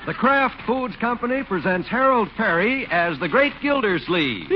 the Kraft Foods Company presents Harold Perry as the Great Gildersleeve.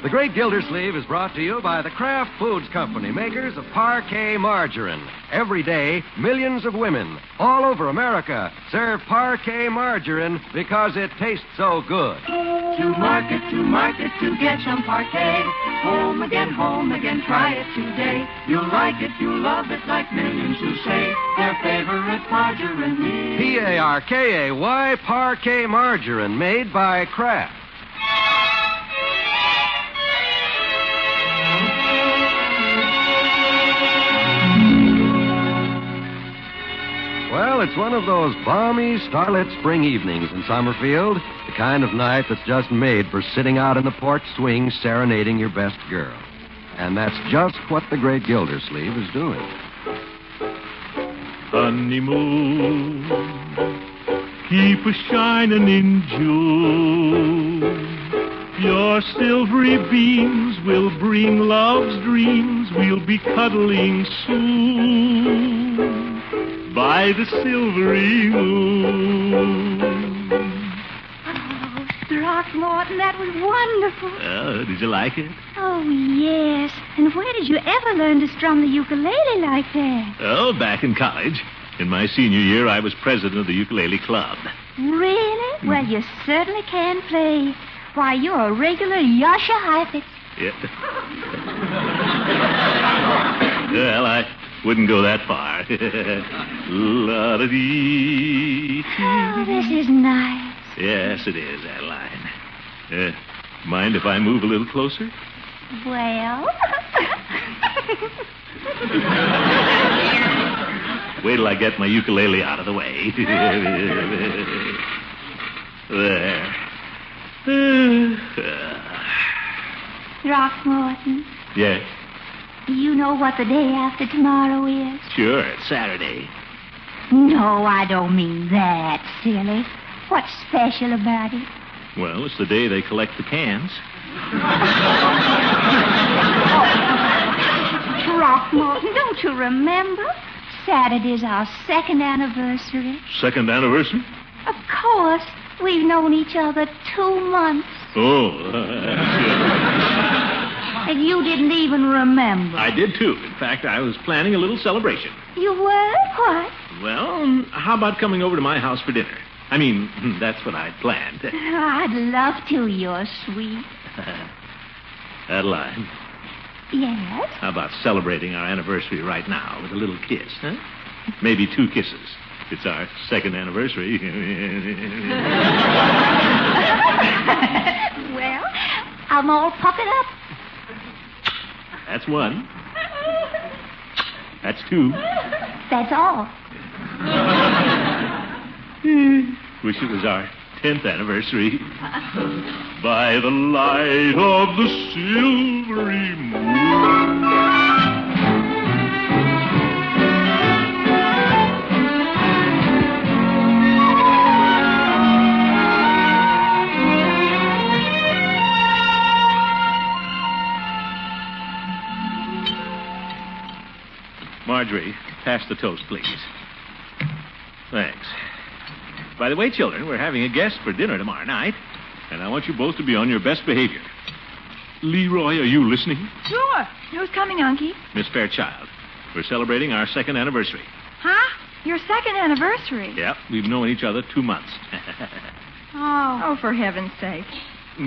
The Great Gildersleeve is brought to you by the Kraft Foods Company, makers of parquet margarine. Every day, millions of women all over America serve parquet margarine because it tastes so good. To market, to get some parquet. Home again, try it today. You'll like it, you'll love it, like millions who say their favorite margarine is Parkay, parquet margarine, made by Kraft. Well, it's one of those balmy, starlit spring evenings in Summerfield, the kind of night that's just made for sitting out in the porch swing serenading your best girl. And that's just what the Great Gildersleeve is doing. Honeymoon, keep a-shining in June. Your silvery beams will bring love's dreams. We'll be cuddling soon by the silvery moon. Oh, Throckmorton, that was wonderful. Oh, did you like it? Oh, yes. And where did you ever learn to strum the ukulele like that? Oh, back in college. In my senior year, I was president of the ukulele club. Really? Well, you certainly can play. Why, you're a regular Yasha Heifetz. Yeah. Well, I wouldn't go that far. La-da-dee. Oh, this is nice. Yes, it is, Adeline. Mind if I move a little closer? Well... Wait till I get my ukulele out of the way. There. Throckmorton. Yes? You know what the day after tomorrow is? Sure, it's Saturday. No, I don't mean that, silly. What's special about it? Well, it's the day they collect the cans. Throckmorton, don't you remember? Saturday's our second anniversary. Second anniversary? Of course. We've known each other 2 months. Oh, And you didn't even remember. I did, too. In fact, I was planning a little celebration. You were? What? Well, how about coming over to my house for dinner? I mean, that's what I'd planned. I'd love to. You're sweet. Adeline, Yes? how about celebrating our anniversary right now with a little kiss, huh? Maybe 2 kisses. It's our second anniversary. Well, I'm all puckered up. That's 1. That's 2. That's all. Wish it was our 10th anniversary. By the light of the silvery moon. Marjorie, pass the toast, please. Thanks. By the way, children, we're having a guest for dinner tomorrow night, and I want you both to be on your best behavior. Leroy, are you listening? Sure. Who's coming, Unky? Miss Fairchild, we're celebrating our second anniversary. Huh? Your second anniversary? Yep, we've known each other 2 months. Oh, for heaven's sake.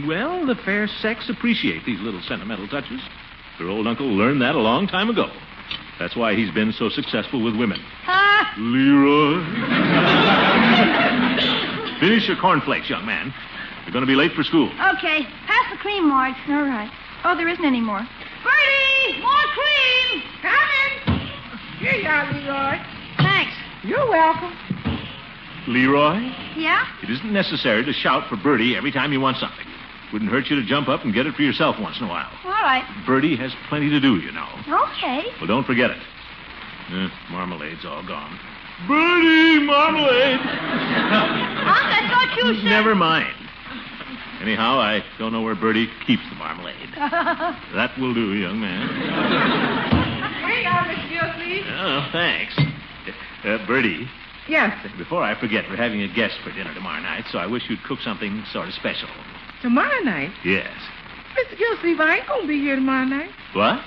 Well, the fair sex appreciate these little sentimental touches. Your old uncle learned that a long time ago. That's why he's been so successful with women. Huh? Leroy. Finish your cornflakes, young man. You're going to be late for school. Okay. Pass the cream, Marge. All right. Oh, there isn't any more. Birdie! More cream! Coming! Here you are, Leroy. Thanks. You're welcome. Leroy, Yeah? it isn't necessary to shout for Birdie every time you want something. Wouldn't hurt you to jump up and get it for yourself once in a while. All right. Birdie has plenty to do, you know. Okay. Well, don't forget it. Marmalade's all gone. Birdie, marmalade. Unc, I thought you said... Never mind. Anyhow, I don't know where Birdie keeps the marmalade. That will do, young man. Here you are, Miss Gildersleeve. Oh, thanks. Birdie, Yes, before I forget, we're having a guest for dinner tomorrow night, so I wish you'd cook something sort of special. tomorrow night. Yes. Mr. Gildersleeve, I ain't going to be here tomorrow night. What?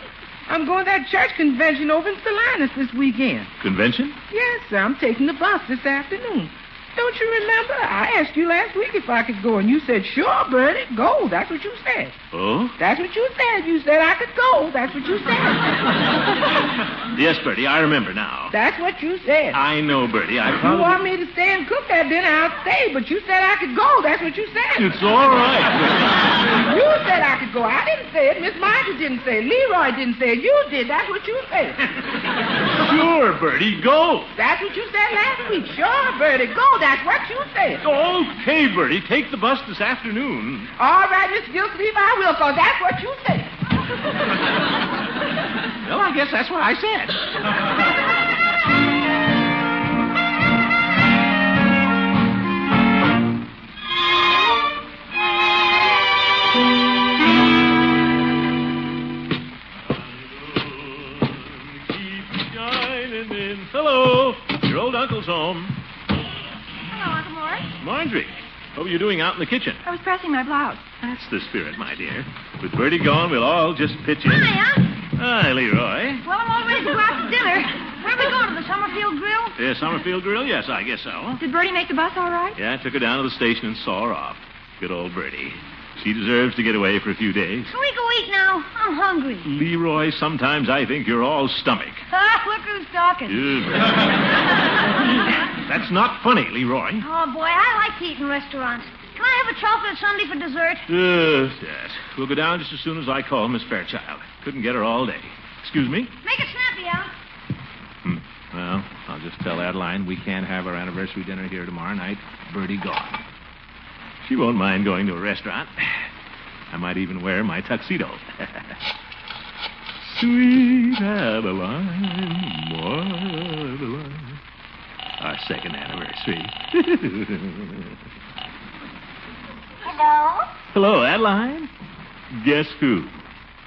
I'm going to that church convention over in Salinas this weekend. Convention? Yes, sir. I'm taking the bus this afternoon. Don't you remember? I asked you last week if I could go, and you said, sure, Birdie, go. That's what you said. Oh? That's what you said. You said I could go. That's what you said. Yes, Birdie, I remember now. That's what you said. I know, Birdie. I You probably... want me to stay and cook that dinner, I'll stay, but you said I could go. That's what you said. It's all right. You said I could go. I didn't say it. Miss Martha didn't say it. Leroy didn't say it. You did. That's what you said. Sure, Birdie, go. That's what you said last week. Sure, Birdie, go. That's what you said. Okay, Birdie, take the bus this afternoon. All right, Miss Gildersleeve, I will, because that's what you said. Well, I guess that's what I said. Hello. Your old uncle's home. Hello, Uncle Mort. Marjorie, what were you doing out in the kitchen? I was pressing my blouse. That's the spirit, my dear. With Birdie gone, we'll all just pitch in. Hi, Unc. Hi, Leroy. Well, I'm all ready to go out to dinner. Where are we going, to the Summerfield Grill? Yeah, Summerfield Grill? Yes, I guess so. Did Birdie make the bus all right? Yeah, I took her down to the station and saw her off. Good old Birdie. She deserves to get away for a few days. Can we go eat now? I'm hungry. Leroy, sometimes I think you're all stomach. Look who's talking. That's not funny, Leroy. Oh, boy, I like to eat in restaurants. Can I have a chocolate sundae for dessert? Yes. We'll go down just as soon as I call Miss Fairchild. Couldn't get her all day. Excuse me? Make it snappy, Al. Well, I'll just tell Adeline we can't have our anniversary dinner here tomorrow night. Birdie gone. She won't mind going to a restaurant. I might even wear my tuxedo. Sweet Adeline, Adeline. Our second anniversary. Hello? Hello, Adeline. Guess who?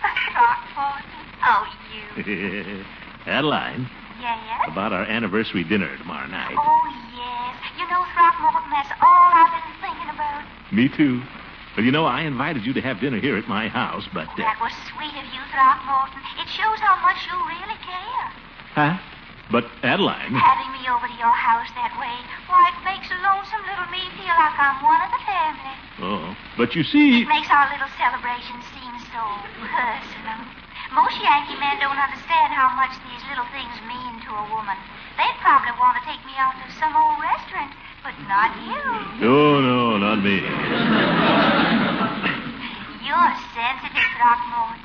Throckmorton. Oh, you. Adeline, Yes? about our anniversary dinner tomorrow night. Oh, yes. You know, Throckmorton, that's all I've been thinking about. Me too. Well, you know, I invited you to have dinner here at my house, but... That was sweet of you, Throckmorton. It shows how much you really care. Huh? But, Adeline... Having me over to your house that way, why, it makes a lonesome little me feel like I'm one of the family. Oh, but you see... It makes our little celebration seem so personal. Most Yankee men don't understand how much these little things mean to a woman. They'd probably want to take me out to some old restaurant, but not you. Oh, no, not me. You're sensitive, Throckmorton.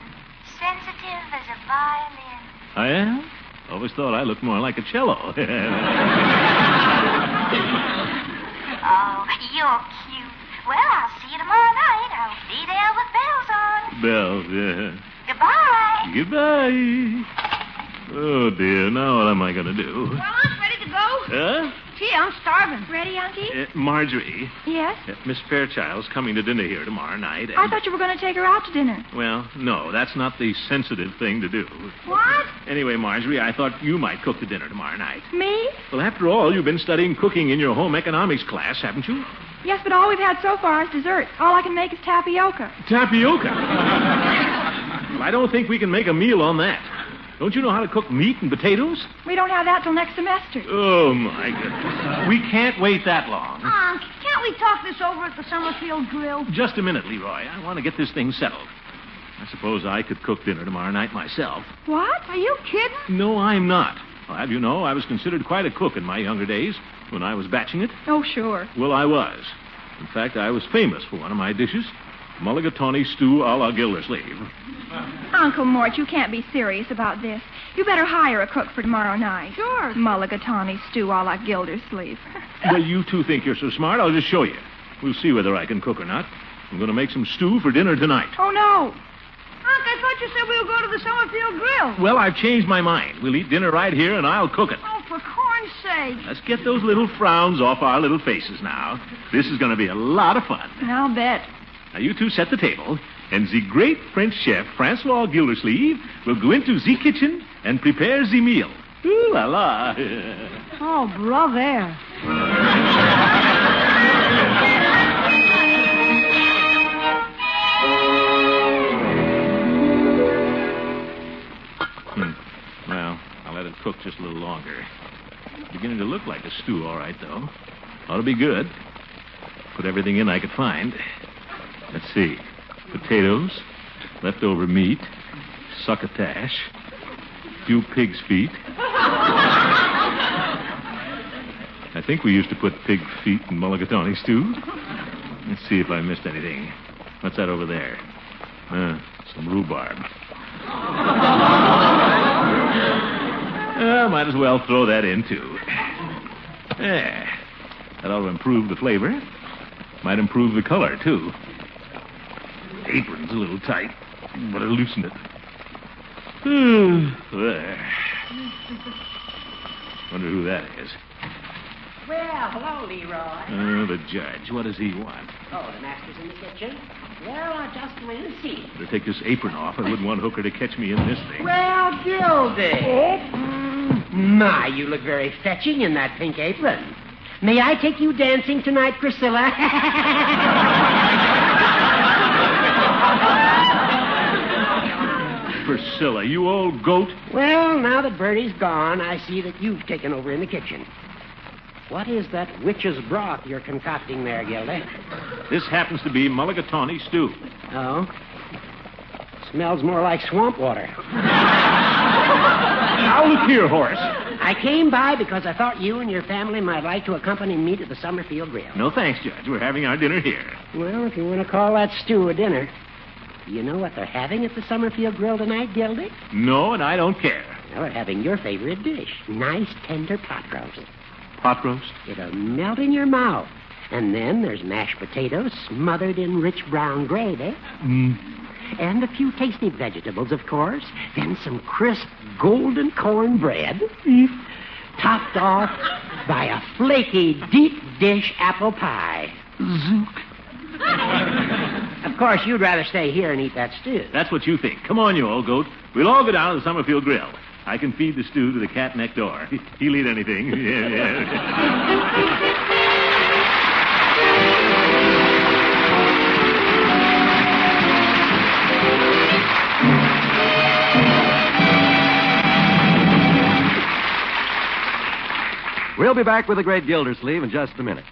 Sensitive as a violin. I am? Always thought I looked more like a cello. Oh, you're cute. Well, I'll see you tomorrow night. I'll be there with bells on. Bells, yeah. Goodbye. Goodbye. Oh, dear. Now what am I going to do? Well, Unc, ready to go? Huh? Gee, I'm starving. Ready, Unky? Marjorie, Yes? Miss Fairchild's coming to dinner here tomorrow night. And... I thought you were going to take her out to dinner. Well, no, that's not the sensitive thing to do. What? Anyway, Marjorie, I thought you might cook the dinner tomorrow night. Me? Well, after all, you've been studying cooking in your home economics class, haven't you? Yes, but all we've had so far is dessert. All I can make is tapioca. Tapioca? Well, I don't think we can make a meal on that. Don't you know how to cook meat and potatoes? We don't have that till next semester. Oh, my goodness. We can't wait that long. Unc, can't we talk this over at the Summerfield Grill? Just a minute, Leroy. I want to get this thing settled. I suppose I could cook dinner tomorrow night myself. What? Are you kidding? No, I'm not. I'll have you know, I was considered quite a cook in my younger days when I was batching it. Oh, sure. Well, I was. In fact, I was famous for one of my dishes, mulligatawny stew a la Gildersleeve. Uncle Mort, you can't be serious about this. You better hire a cook for tomorrow night. Sure. Mulligatawny stew a la Gildersleeve. Well, you two think you're so smart, I'll just show you. We'll see whether I can cook or not. I'm going to make some stew for dinner tonight. Oh, no. Unc, I thought you said we would go to the Summerfield Grill. Well, I've changed my mind. We'll eat dinner right here, and I'll cook it. Oh, for corn darn sake. Let's get those little frowns off our little faces now. This is going to be a lot of fun. I'll bet. Now, you two set the table, and the great French chef, Francois Gildersleeve, will go into the kitchen and prepare the meal. Ooh la la. Oh, brother. Well, I'll let it cook just a little longer. It's beginning to look like a stew, all right, though. Ought to be good. Put everything in I could find. Let's see. Potatoes, leftover meat, succotash, few pig's feet. I think we used to put pig feet in mulligatawny stew. Let's see if I missed anything. What's that over there? Some rhubarb. Might as well throw that in, too. Yeah. That ought to improve the flavor. Might improve the color, too. Apron's a little tight, but I'll loosen it. There. Wonder who that is. Well, hello, Leroy. The judge. What does he want? Oh, the master's in the kitchen? Well, I'll just go in and see. Better take this apron off. I wouldn't want Hooker to catch me in this thing. Well, Gildy. My, you look very fetching in that pink apron. May I take you dancing tonight, Priscilla? Priscilla, you old goat. Well, now that Birdie's gone, I see that you've taken over in the kitchen. What is that witch's broth you're concocting there, Gildy? This happens to be mulligatawny stew. Oh? Smells more like swamp water. Now look here, Horace. I came by because I thought you and your family might like to accompany me to the Summerfield Grill. No thanks, Judge. We're having our dinner here. Well, if you want to call that stew a dinner. Do you know what they're having at the Summerfield Grill tonight, Gildy? No, and I don't care. Well, they're having your favorite dish. Nice, tender pot roast. Pot roast? It'll melt in your mouth. And then there's mashed potatoes smothered in rich brown gravy. And a few tasty vegetables, of course. Then some crisp golden cornbread. Topped off by a flaky deep dish apple pie. Zook. Of course, you'd rather stay here and eat that stew. That's what you think. Come on, you old goat. We'll all go down to the Summerfield Grill. I can feed the stew to the cat next door. He'll eat anything. Yeah. We'll be back with the great Gildersleeve in just a minute.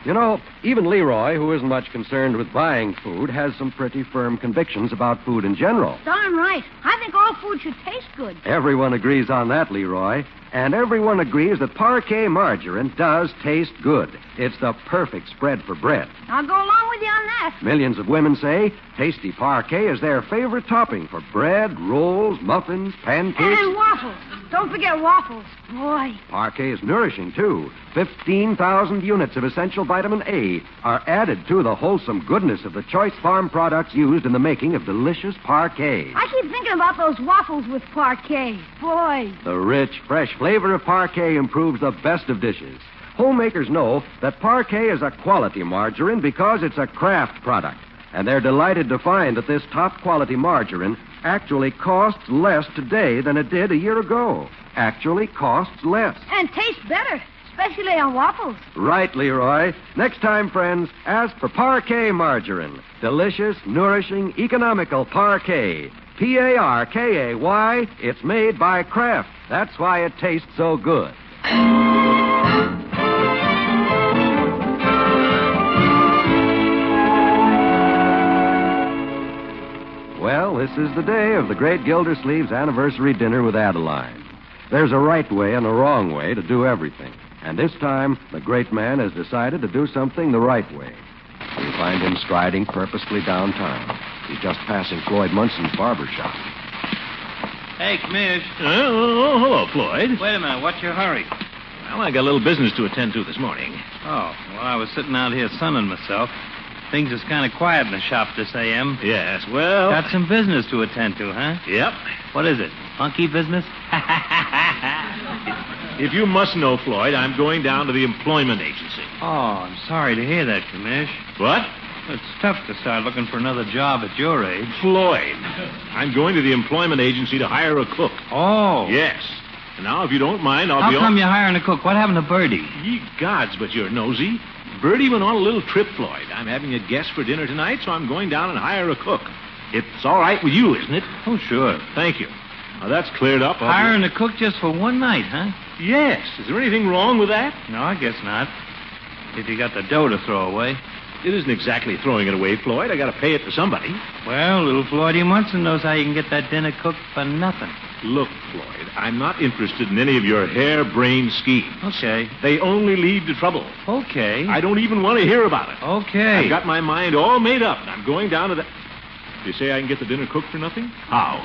You know, even Leroy, who isn't much concerned with buying food, has some pretty firm convictions about food in general. Darn right. I think all food should taste good. Everyone agrees on that, Leroy. And everyone agrees that parquet margarine does taste good. It's the perfect spread for bread. I'll go along with you on that. Millions of women say tasty parquet is their favorite topping for bread, rolls, muffins, pancakes. And waffles. Don't forget waffles. Boy. Parquet is nourishing, too. 15,000 units of essential vitamin A are added to the wholesome goodness of the choice farm products used in the making of delicious parquet. I keep thinking about those waffles with parquet. Boy. The rich, fresh flavor of parquet improves the best of dishes. Homemakers know that parquet is a quality margarine because it's a Kraft product. And they're delighted to find that this top-quality margarine actually costs less today than it did a year ago. Actually costs less. And tastes better, especially on waffles. Right, Leroy. Next time, friends, ask for parquet margarine. Delicious, nourishing, economical parquet. Parkay. It's made by Kraft. That's why it tastes so good. Well, this is the day of the great Gildersleeve's anniversary dinner with Adeline. There's a right way and a wrong way to do everything. And this time, the great man has decided to do something the right way. We find him striding purposefully downtown. He's just passing Floyd Munson's barber shop. Hey, Commish. Oh, hello, Floyd. Wait a minute. What's your hurry? Well, I got a little business to attend to this morning. Oh, well, I was sitting out here sunning myself. Things is kind of quiet in the shop this a.m. Yes, well... Got some business to attend to, huh? Yep. What is it? Funky business? If you must know, Floyd, I'm going down to the employment agency. Oh, I'm sorry to hear that, Commish. What? It's tough to start looking for another job at your age. Floyd, I'm going to the employment agency to hire a cook. Oh. Yes. And now, if you don't mind, I'll How be come you're hiring a cook? What happened to Birdie? Ye gods, but you're nosy. Birdie went on a little trip, Floyd. I'm having a guest for dinner tonight, so I'm going down and hire a cook. It's all right with you, isn't it? Oh, sure. Thank you. Now, that's cleared up. Hiring a cook just for one night, huh? Yes. Is there anything wrong with that? No, I guess not. If you got the dough to throw away. It isn't exactly throwing it away, Floyd. I got to pay it to somebody. Well, little Floydie Munson knows how you can get that dinner cooked for nothing. Look, Floyd, I'm not interested in any of your harebrained schemes. Okay. They only lead to trouble. Okay. I don't even want to hear about it. Okay. I've got my mind all made up, and I'm going down to the... You say I can get the dinner cooked for nothing? How?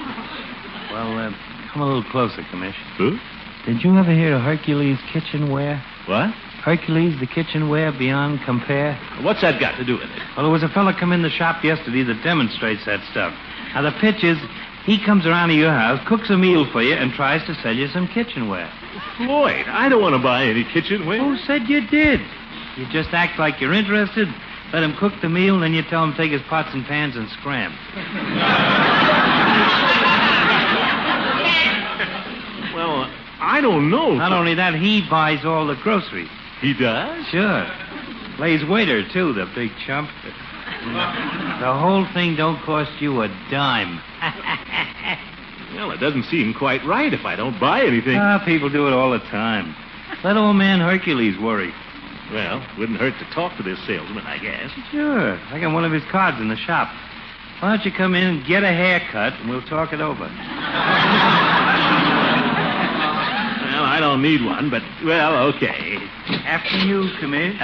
Well, come a little closer, Commish. Huh? Did you ever hear of Hercules Kitchenware? What? Hercules, the kitchenware beyond compare? What's that got to do with it? Well, there was a fella come in the shop yesterday that demonstrates that stuff. Now, the pitch is, he comes around to your house, cooks a meal for you, and tries to sell you some kitchenware. Floyd, I don't want to buy any kitchenware. Who said you did? You just act like you're interested, let him cook the meal, and then you tell him to take his pots and pans and scram. Well, I don't know. Not only that, he buys all the groceries. He does? Sure. Plays waiter, too, the big chump. The whole thing don't cost you a dime. Well, it doesn't seem quite right if I don't buy anything. People do it all the time. Let old man Hercules worry. Well, wouldn't hurt to talk to this salesman, I guess. Sure. I got one of his cards in the shop. Why don't you come in and get a haircut, and we'll talk it over. Well, I don't need one, but, well, okay. After you, Commish.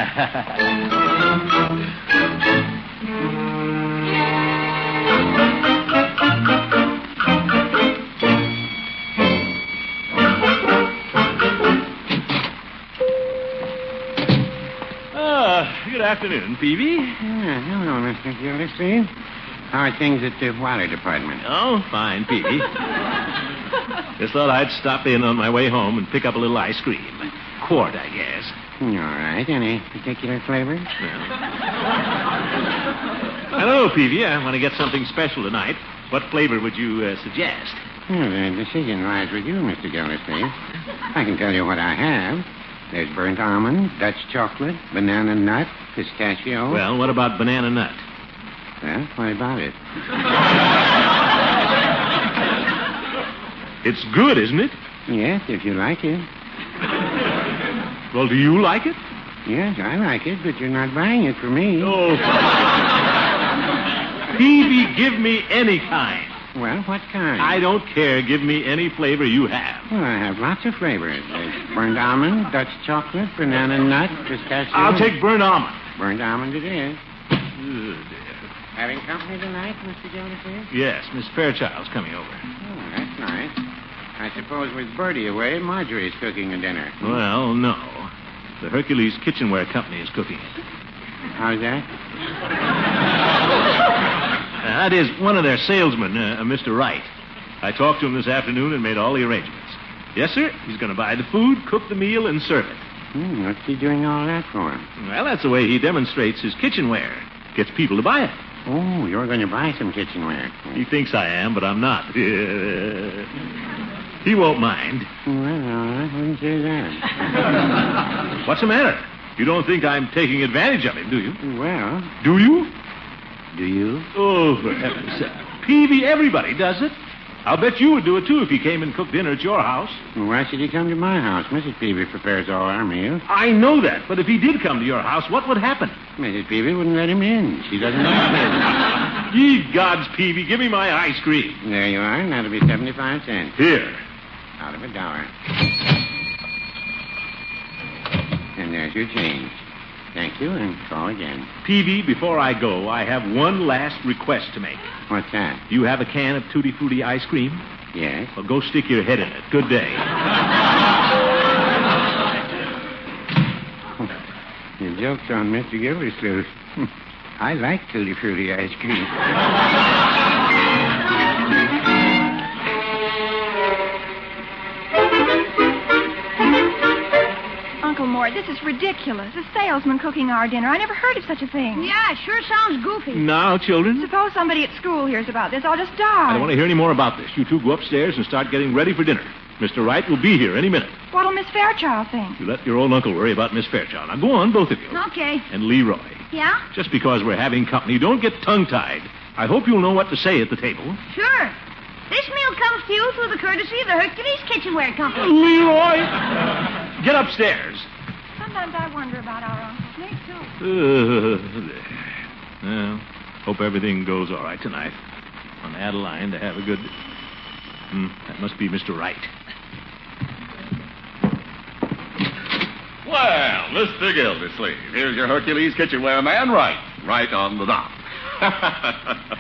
Good afternoon, Peavy. Hello, Mr. Gildersleeve. How are things at the water department? Oh, fine, Peavy. Just thought I'd stop in on my way home and pick up a little ice cream. Quart, I guess. All right. Any particular flavors? Hello, Peavy. I want to get something special tonight. What flavor would you suggest? Well, the decision lies with you, Mr. Gildersleeve. I can tell you what I have. There's burnt almond, Dutch chocolate, banana nut, pistachio. Well, what about banana nut? Well, what about it? It's good, isn't it? Yes, if you like it. Well, do you like it? Yes, I like it, but you're not buying it for me. Oh. Peavy, give me any kind. Well, what kind? I don't care. Give me any flavor you have. Well, I have lots of flavors. There's burnt almond, Dutch chocolate, banana nut, pistachio. I'll take burnt almond. Burnt almond it is. Good. Having company tonight, Mr. Gildersleeve? Yes, Miss Fairchild's coming over. Oh, that's nice. I suppose with Birdie away, Marjorie's cooking the dinner. Well, no. The Hercules Kitchenware Company is cooking it. How's that? That is one of their salesmen, Mr. Wright. I talked to him this afternoon and made all the arrangements. Yes, sir. He's going to buy the food, cook the meal, and serve it. What's he doing all that for? Well, that's the way he demonstrates his kitchenware. Gets people to buy it. Oh, you're going to buy some kitchenware. He thinks I am, but I'm not. He won't mind. Well, I wouldn't say that. What's the matter? You don't think I'm taking advantage of him, do you? Well, Do you? do you? Oh, for heaven's sake. Peavy, everybody does it. I'll bet you would do it, too, if he came and cooked dinner at your house. Well, why should he come to my house? Mrs. Peavy prepares all our meals. I know that, but if he did come to your house, what would happen? Mrs. Peavy wouldn't let him in. She doesn't like visitors. Ye gods, Peavy, give me my ice cream. There you are, and that'll be 75 cents. Here. Out of $1. And there's your change. Thank you, and call again. Peavy, before I go, I have one last request to make. What's that? Do you have a can of Tutti Frutti ice cream? Yes. Well, go stick your head in it. Good day. Your joke's on Mr. Gildersleeve. I like Tutti Frutti ice cream. Uncle Mort, this is ridiculous. A salesman cooking our dinner. I never heard of such a thing. Yeah, it sure sounds goofy. Now, children, Suppose somebody at school hears about this. I'll just die. I don't want to hear any more about this. You two go upstairs and start getting ready for dinner. Mr. Wright will be here any minute. What'll Miss Fairchild think? You let your old uncle worry about Miss Fairchild. Now, go on, both of you. Okay. And Leroy. Yeah? Just because we're having company, don't get tongue-tied. I hope you'll know what to say at the table. Sure. This meal comes to you through the courtesy of the Hercules Kitchenware Company. Leroy! Get upstairs. Sometimes I wonder about our uncles. Me, too. Well, hope everything goes all right tonight. On Adeline to have a good... that must be Mr. Wright. Well, Mr. Gildersleeve, here's your Hercules kitchenware man, right on the dot.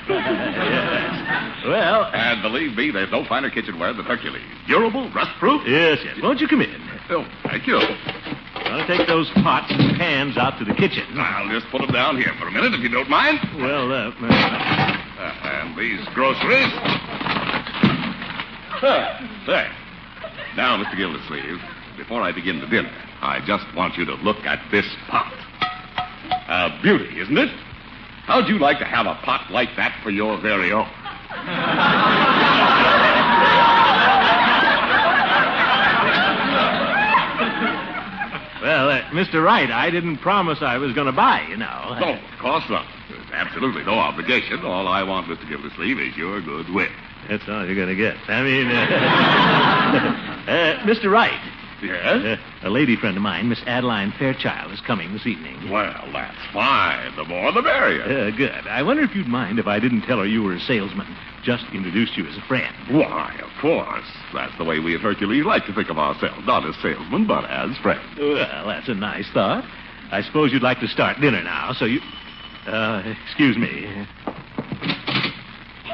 Yes. Well... And believe me, there's no finer kitchenware than Hercules. Durable, rust-proof. Yes. Won't you come in? Oh, thank you. Want to take those pots and pans out to the kitchen. I'll just put them down here for a minute, if you don't mind. Well, And these groceries. There. Now, Mr. Gildersleeve, before I begin the dinner, I just want you to look at this pot. A beauty, isn't it? How'd you like to have a pot like that for your very own? Well, Mr. Wright, I didn't promise I was going to buy, you know. No, of course not. There's absolutely no obligation. All I want, Mr. Gildersleeve, is your goodwill. That's all you're going to get. I mean, Mr. Wright. Yes? A lady friend of mine, Miss Adeline Fairchild, is coming this evening. Well, that's fine. The more the merrier. Good. I wonder if you'd mind if I didn't tell her you were a salesman. Just introduced you as a friend. Why, of course. That's the way we at Hercules like to think of ourselves. Not as salesmen, but as friends. Well, that's a nice thought. I suppose you'd like to start dinner now, so you... excuse me.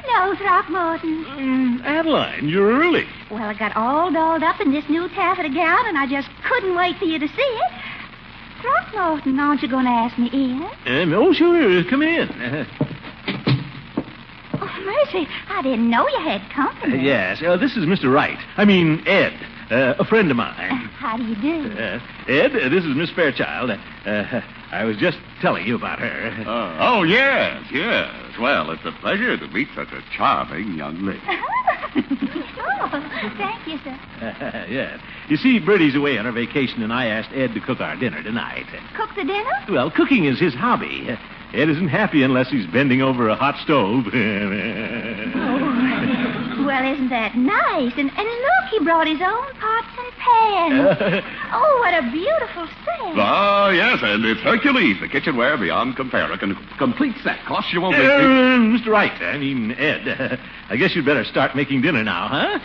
Hello, Throckmorton. Adeline, you're early. Well, I got all dolled up in this new taffeta gown, and I just couldn't wait for you to see it. Throckmorton, aren't you going to ask me in? No, sure. Come in. Oh, mercy. I didn't know you had company. Yes. This is Mr. Wright. I mean, Ed. A friend of mine. How do you do? Ed, this is Miss Fairchild. I was just telling you about her. Oh, yes. Well, it's a pleasure to meet such a charming young lady. Oh, thank you, sir. Yes. You see, Birdie's away on her vacation, and I asked Ed to cook our dinner tonight. Cook the dinner? Well, cooking is his hobby. Ed isn't happy unless he's bending over a hot stove. Well, isn't that nice? And look, he brought his own pots and pans. Oh, what a beautiful set. Oh, yes, and it's Hercules, the kitchenware beyond compare. A complete set. Costs you won't be... Mr. Wright, I mean, Ed. I guess you'd better start making dinner now, huh?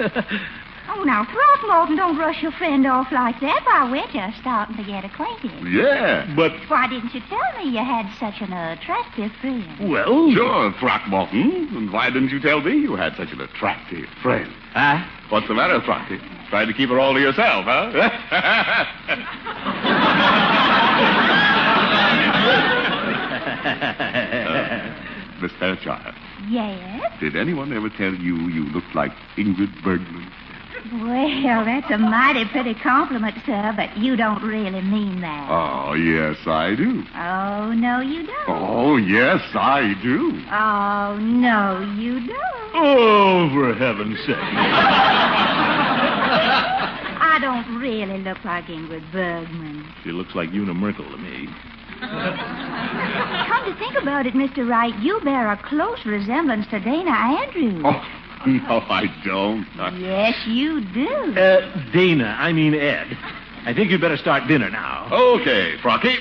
Oh, now, Throckmorton, don't rush your friend off like that. Why, we're just starting to get acquainted. Yeah, but... Why didn't you tell me you had such an attractive friend? Well... Sure, Throckmorton. And why didn't you tell me you had such an attractive friend? Huh? What's the matter, Throcky? Trying to keep her all to yourself, huh? Miss Fairchild. Yes? Did anyone ever tell you you looked like Ingrid Bergman? Well, that's a mighty pretty compliment, sir, but you don't really mean that. Oh, yes, I do. Oh, no, you don't. Oh, yes, I do. Oh, no, you don't. Oh, for heaven's sake. I don't really look like Ingrid Bergman. She looks like Una Merkel to me. Come to think about it, Mr. Wright, you bear a close resemblance to Dana Andrews. Oh, no, I don't. Yes, you do. Dana, I mean Ed. I think you'd better start dinner now. Okay, Frocky.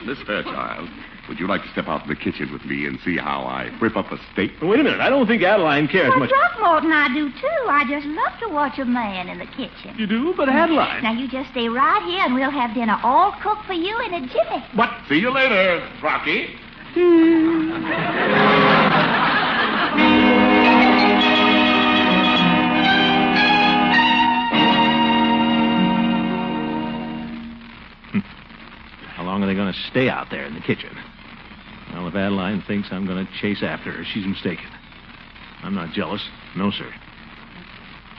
Miss Fairchild, would you like to step out to the kitchen with me and see how I whip up a steak? Wait a minute. I don't think Adeline cares Well, much. Throckmorton, I do, too. I just love to watch a man in the kitchen. You do? But Adeline... Now, you just stay right here, and we'll have dinner all cooked for you in a jiffy. What? See you later, Frocky. How long are they going to stay out there in the kitchen? Well, if Adeline thinks I'm going to chase after her, she's mistaken. I'm not jealous. No, sir.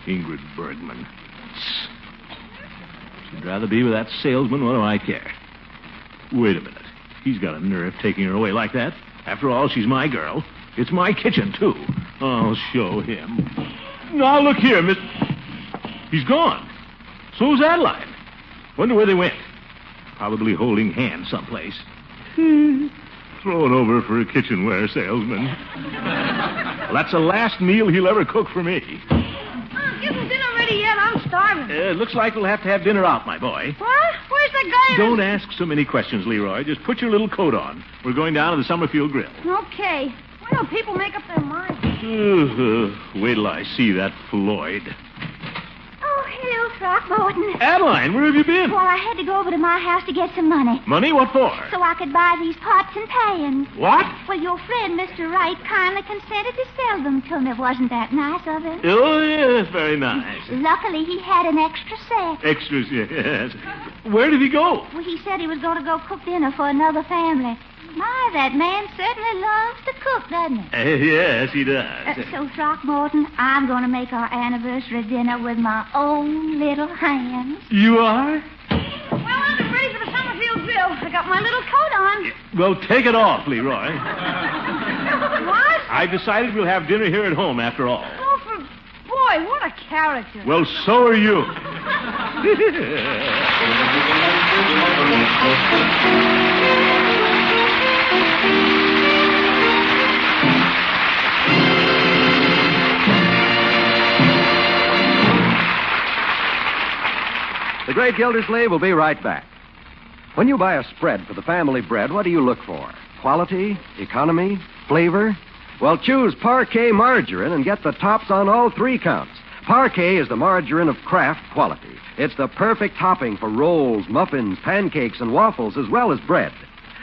Ingrid Bergman. I'd rather be with that salesman. What do I care? Wait a minute. He's got a nerve taking her away like that. After all, she's my girl. It's my kitchen, too. I'll show him. Now, look here, Miss... He's gone. So's Adeline. Wonder where they went. Probably holding hands someplace. Thrown over for a kitchenware salesman. Well, that's the last meal he'll ever cook for me. Isn't dinner ready yet? I'm starving. Looks like we'll have to have dinner out, my boy. What? Where's the guy? Don't ask so many questions, Leroy. Just put your little coat on. We're going down to the Summerfield Grill. Okay. Well, people make up their minds. Wait till I see that Floyd. Oh, hello, Throckmorton. Adeline, where have you been? Well, I had to go over to my house to get some money. Money? What for? So I could buy these pots and pans. What? Well, your friend, Mr. Wright, kindly consented to sell them to me. Wasn't that nice of him? Oh, yes, very nice. Luckily, he had an extra set. Extras, yes. Where did he go? Well, he said he was going to go cook dinner for another family. My, that man certainly loves to cook, doesn't he? Yes, he does. So, Throckmorton, I'm going to make our anniversary dinner with my own little hands. You are? Well, I'm ready for the Summerfield Grill. I got my little coat on. Well, take it off, Leroy. What? I've decided we'll have dinner here at home after all. Oh, boy, what a character. Well, so are you. The great Gildersleeve will be right back. When you buy a spread for the family bread, what do you look for? Quality, economy, flavor? Well, choose Parquet margarine and get the tops on all three counts. Parquet is the margarine of Kraft quality. It's the perfect topping for rolls, muffins, pancakes, and waffles, as well as bread.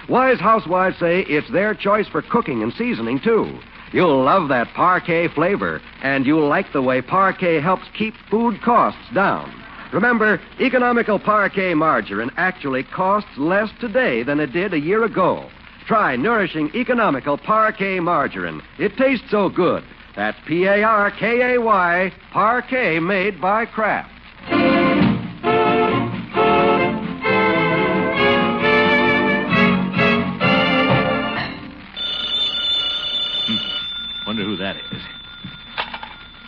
Wise housewives say it's their choice for cooking and seasoning, too. You'll love that Parquet flavor, and you'll like the way Parquet helps keep food costs down. Remember, economical Parquet margarine actually costs less today than it did a year ago. Try nourishing economical Parquet margarine. It tastes so good. That's Parkay, Parquet made by Kraft. Wonder who that is.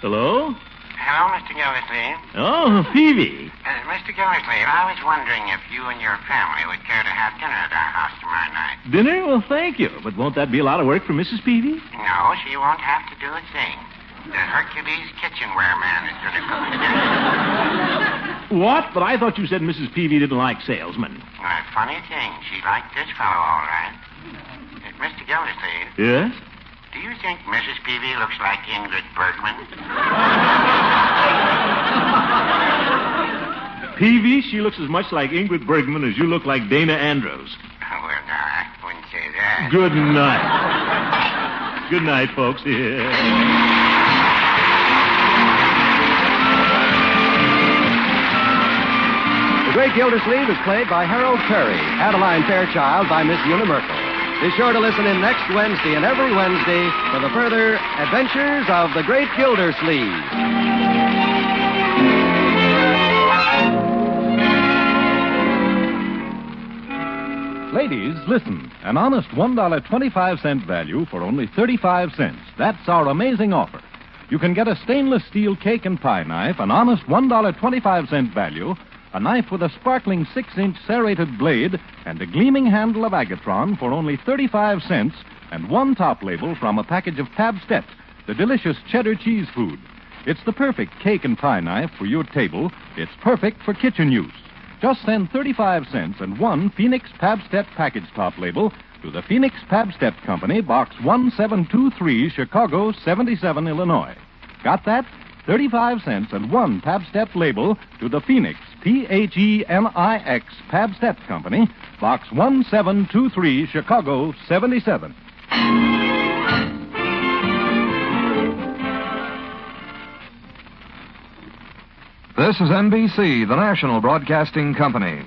Hello? Hello, Mr. Gildersleeve. Oh, Peavy. Mr. Gildersleeve, I was wondering if you and your family would care to have dinner at our house tomorrow night. Dinner? Well, thank you. But won't that be a lot of work for Mrs. Peavy? No, she won't have to do a thing. The Hercules kitchenware man is going to cook the dinner. What? But I thought you said Mrs. Peavy didn't like salesmen. Funny thing, she liked this fellow all right. Mr. Gildersleeve. Yes? Do you think Mrs. Peavy looks like Ingrid Bergman? Peavy, she looks as much like Ingrid Bergman as you look like Dana Andrews. Oh, well, no, I wouldn't say that. Good night. Good night, folks. The Great Gildersleeve is played by Harold Perry, Adeline Fairchild by Miss Una Merkel. Be sure to listen in next Wednesday and every Wednesday for the further adventures of the Great Gildersleeve. Ladies, listen. An honest $1.25 value for only 35 cents. That's our amazing offer. You can get a stainless steel cake and pie knife, an honest $1.25 value, a knife with a sparkling 6-inch serrated blade, and a gleaming handle of agatron for only 35 cents, and one top label from a package of Pabstet, the delicious cheddar cheese food. It's the perfect cake and pie knife for your table. It's perfect for kitchen use. Just send 35 cents and one Phoenix Pabstet package top label to the Phoenix Pabstet Company, Box 1723, Chicago, 77, Illinois. Got that? 35 cents and one Pabstet label to the Phoenix, Phenix, Pabstet Company, Box 1723, Chicago, 77. This is NBC, the national broadcasting company.